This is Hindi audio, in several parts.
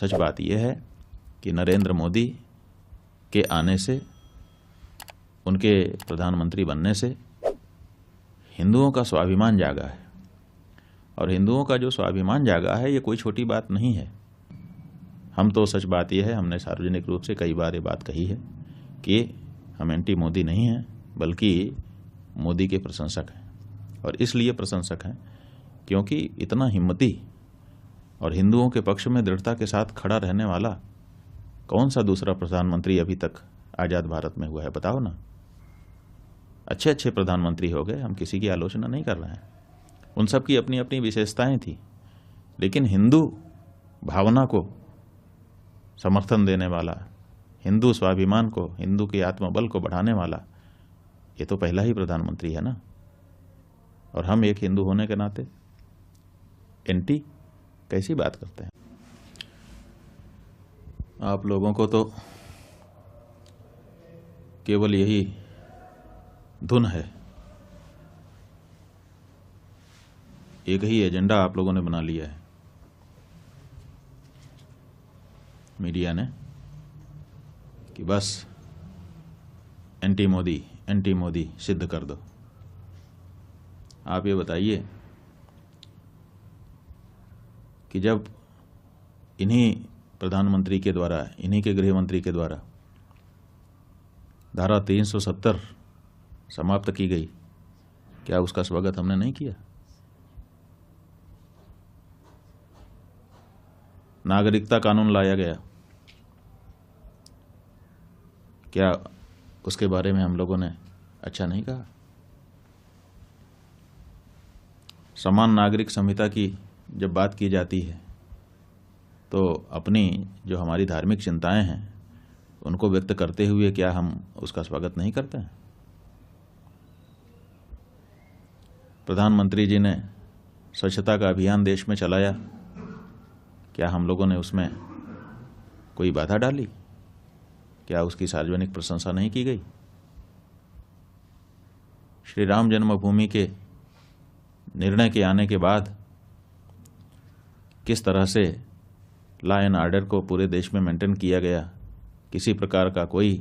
सच बात यह है कि नरेंद्र मोदी के आने से, उनके प्रधानमंत्री बनने से हिंदुओं का स्वाभिमान जागा है। और हिंदुओं का जो स्वाभिमान जागा है ये कोई छोटी बात नहीं है। हम तो सच बात यह है, हमने सार्वजनिक रूप से कई बार ये बात कही है कि हम एंटी मोदी नहीं हैं, बल्कि मोदी के प्रशंसक हैं। और इसलिए प्रशंसक हैं क्योंकि इतना हिम्मती और हिंदुओं के पक्ष में दृढ़ता के साथ खड़ा रहने वाला कौन सा दूसरा प्रधानमंत्री अभी तक आज़ाद भारत में हुआ है, बताओ ना। अच्छे अच्छे प्रधानमंत्री हो गए, हम किसी की आलोचना नहीं कर रहे हैं, उन सब की अपनी अपनी विशेषताएं थी, लेकिन हिंदू भावना को समर्थन देने वाला, हिंदू स्वाभिमान को, हिंदू के आत्मबल को बढ़ाने वाला ये तो पहला ही प्रधानमंत्री है ना। और हम एक हिंदू होने के नाते एंटी कैसी बात करते हैं। आप लोगों को तो केवल यही धुन है, एक ही एजेंडा आप लोगों ने बना लिया है मीडिया ने कि बस एंटी मोदी सिद्ध कर दो। आप ये बताइए कि जब इन्हीं प्रधानमंत्री के द्वारा, इन्हीं के गृह मंत्री के द्वारा धारा 370 समाप्त की गई, क्या उसका स्वागत हमने नहीं किया? नागरिकता कानून लाया गया, क्या उसके बारे में हम लोगों ने अच्छा नहीं कहा? समान नागरिक संहिता की जब बात की जाती है तो अपनी जो हमारी धार्मिक चिंताएं हैं उनको व्यक्त करते हुए क्या हम उसका स्वागत नहीं करते हैं? प्रधानमंत्री जी ने स्वच्छता का अभियान देश में चलाया, क्या हम लोगों ने उसमें कोई बाधा डाली? क्या उसकी सार्वजनिक प्रशंसा नहीं की गई? श्री राम जन्मभूमि के निर्णय के आने के बाद किस तरह से लॉ एंड ऑर्डर को पूरे देश में मेंटेन किया गया, किसी प्रकार का कोई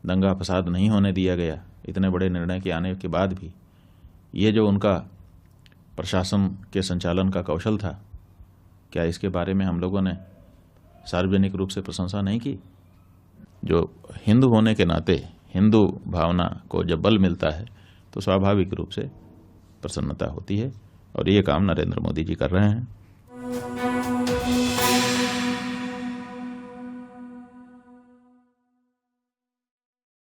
दंगा फसाद नहीं होने दिया गया, इतने बड़े निर्णय के आने के बाद भी ये जो उनका प्रशासन के संचालन का कौशल था, क्या इसके बारे में हम लोगों ने सार्वजनिक रूप से प्रशंसा नहीं की? जो हिंदू होने के नाते हिंदू भावना को जब बल मिलता है तो स्वाभाविक रूप से प्रसन्नता होती है, और ये काम नरेंद्र मोदी जी कर रहे हैं।